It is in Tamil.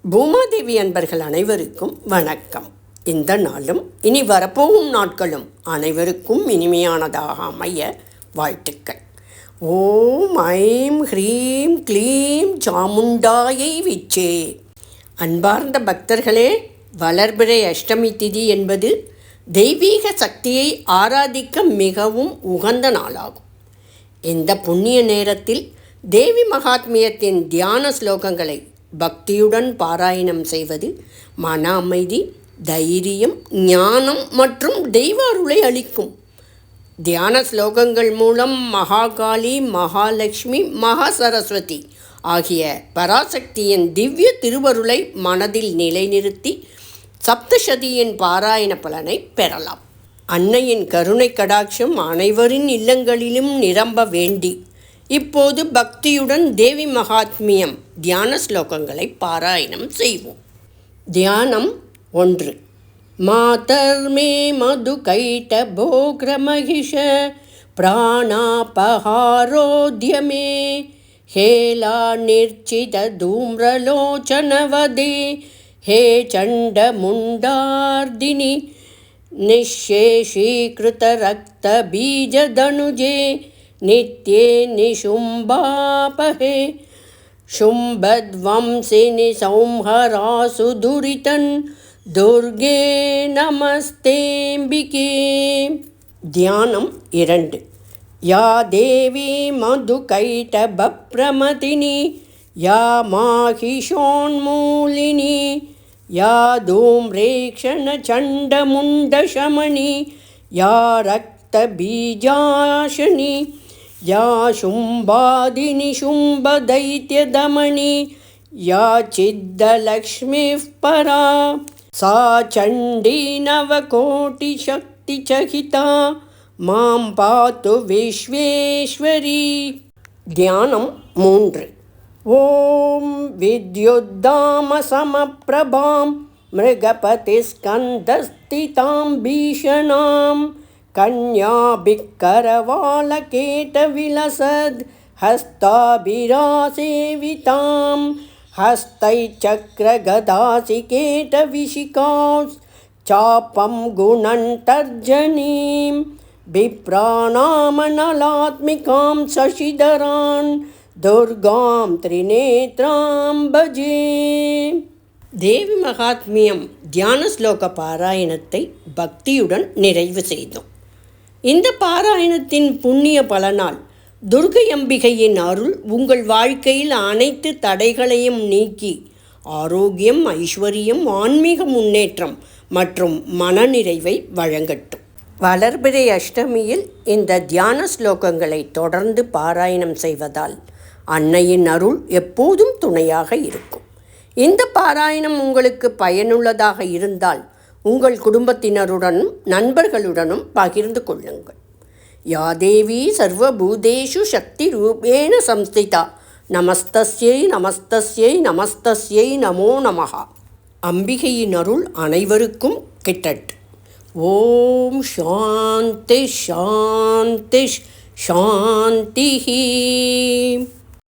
பூமாதேவி அன்பர்கள் அனைவருக்கும் வணக்கம். இந்த நாளும் இனி வரப்போகும் நாட்களும் அனைவருக்கும் இனிமையானதாக அமைய வாழ்த்துக்கள். ஓம் ஐம் ஹ்ரீம் க்ளீம் சாமுண்டாயை விச்சே. அன்பார்ந்த பக்தர்களே, வளர்பிறை அஷ்டமி திதி என்பது தெய்வீக சக்தியை ஆராதிக்க மிகவும் உகந்த நாளாகும். இந்த புண்ணிய நேரத்தில் தேவி மகாத்மியத்தின் தியான ஸ்லோகங்களை பக்தியுடன் பாராயணம் செய்வது மன அமைதி, தைரியம், ஞானம் மற்றும் தெய்வ அருளை அளிக்கும். தியான ஸ்லோகங்கள் மூலம் மகாகாளி, மகாலட்சுமி, மகா சரஸ்வதி ஆகிய பராசக்தியின் திவ்ய திருவருளை மனதில் நிலைநிறுத்தி சப்தசதியின் பாராயண பலனை பெறலாம். அன்னையின் கருணை கடாட்சம் அனைவரின் இல்லங்களிலும் நிரம்ப வேண்டி இப்போது பக்தியுடன் தேவி மகாத்மியம் தியான ஸ்லோகங்களை பாராயணம் செய்வோம். தியானம் 1. மாதர்மே மது கைட்ட போக்ர மகிஷ பிராணாபஹாரோத்யமே ஹேலா நிர்ச்சித தூம்ரலோச்சனவதே ஹே சண்ட முண்டார்தினி நிஷேஷீகிருத ரக்த பீஜதனுஜே நித்யே நிஷும்பாபஹே शुम्भध्वंसिनि संहरासु दुरितन् दुर्गे नमस्तेऽम्बिके. தியானம் 2. யா தேவி மதுகைட்டபப்ரமதினி யா மாஹிஷோன்மூலினி யா தூம்ரேக்ஷண சண்டமுண்டசமணி யா ரக்தபீஜாஷனி या शुम्भादिनि शुम्भदैत्यदमनि या चिद्दलक्ष्मीः परा सा चण्डी नवकोटिशक्तिचहिता मां पातु विश्वेश्वरी. தியானம் 3. ॐ विद्युद्दामसमप्रभां मृगपतिस्कन्धस्थितां भीषणां कन्याभिकरवालकेटविलसद् हस्ताभिरासेवितां हस्तैश्चक्रगदासिकेटविशिखां गुणन्तर्जनीं बिप्राणामनलात्मिकां शशिधरान् दुर्गां त्रिनेत्रां भजे. தேவி மகாத்மியம் தியான ஸ்லோக பாராயணத்தை பக்தியுடன் நிறைவு செய்தோம். இந்த பாராயணத்தின் புண்ணிய பலனால் துர்க்கை அம்பிகையின் அருள் உங்கள் வாழ்க்கையில் அனைத்து தடைகளையும் நீக்கி ஆரோக்கியம், ஐஸ்வர்யம், ஆன்மீக முன்னேற்றம் மற்றும் மனநிறைவை வழங்கட்டும். வளர்பிறை அஷ்டமியில் இந்த தியான ஸ்லோகங்களை தொடர்ந்து பாராயணம் செய்வதால் அன்னையின் அருள் எப்போதும் துணையாக இருக்கும். இந்த பாராயணம் உங்களுக்கு பயனுள்ளதாக இருந்தால் உங்கள் குடும்பத்தினருடனும் நண்பர்களுடனும் பகிர்ந்து கொள்ளுங்கள். யா தேவி சர்வபூதேஷு சக்தி ரூபேண சம்ஸ்திதா நமஸ்தஸ்யை நமஸ்தஸ்யை நமஸ்தஸ்யை நமோ நமஹ. அம்பிகையின் அருள் அனைவருக்கும் கிட்டட்டும். ஓம் சாந்தி சாந்தி சாந்தி.